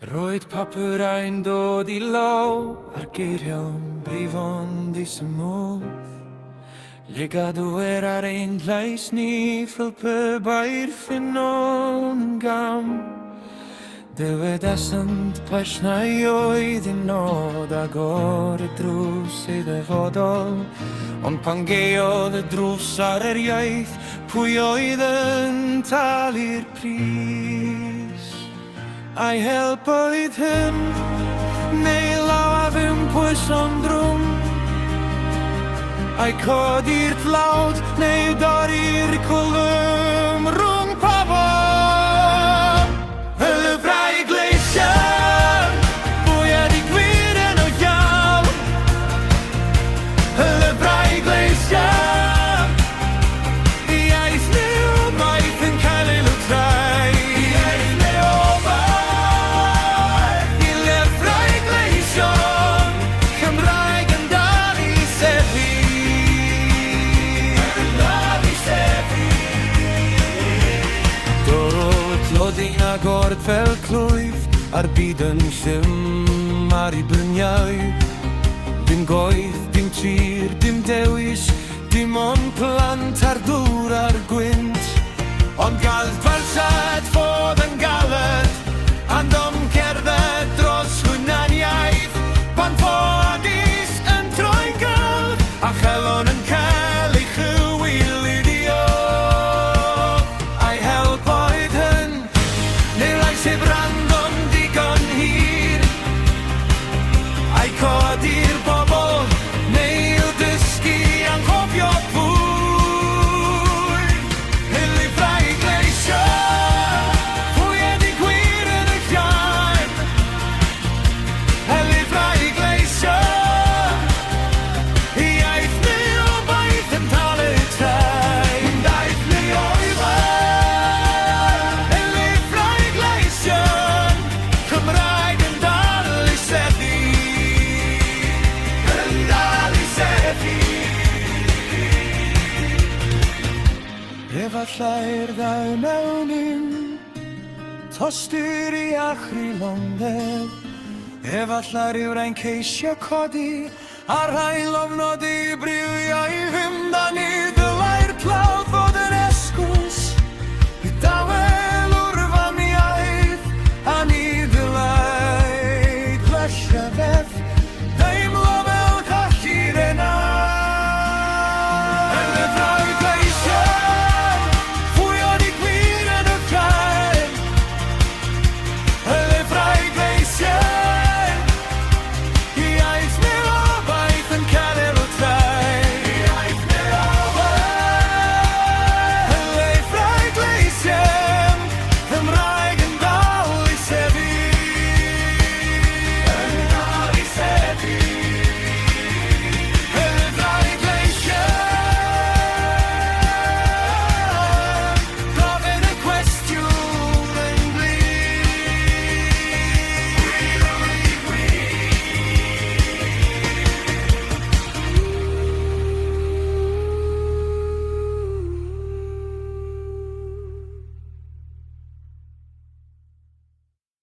Roedd papur ein dod I law ar geiriawn brifon dis y mwth. Ligadwyr ar ein llais ni fel pe bair ffynon gam. Dywedesant pasnau oedd I nod agor y drws I ddefodol. Ond pan geodd y drws ar yr iaith, pwy oedd yn talu'r pris? A'i help oedd hyn, neu law a fym pwys o'n drwm. A'i codi'r tlawd, neu dorri'r cwlwm rhwng pobl. Y Lyfrau Gleision, bwyd I gwir yn o iawn. Y Lyfrau Gleision, iaith nhw maith yn cael ei lyfrau. Iaith nhw maith. I Lyfrau Gleision, Cymraeg yn dal I seddi. Yn dal I seddi. Dod tlodyn agor fel clwyf, ar byd yn llym ar I bryniau. Dim goeth, dim tir, dim dewis, dim ond plant ar dŵr ar gwynt. Ond galed falsad fod yn galed, andom cerdded dros hwynaniaeth. Pan ffodus yn troi'n gald, a chelon yn cael ei chywilydio. A'i help oedd hyn, neu lais ei brandon digon hir. A'i codi'r bobl, neu i'w dysgu anghofio pwy. Y Lyfrau Gleision, bwyd I gwir yn y llaen. Y Lyfrau Gleision, iaith neu o baith yn dal y traen. Daith neu o'i fan. Y Lyfrau Gleision, Cymraeg yn dal I seddi. Yn dal I seddi. Efallai'r ddau mewn un, tostyr I achri londeb. Efallai ryw'n ceisio codi, a rhai lofnod I brifio I fynd â ni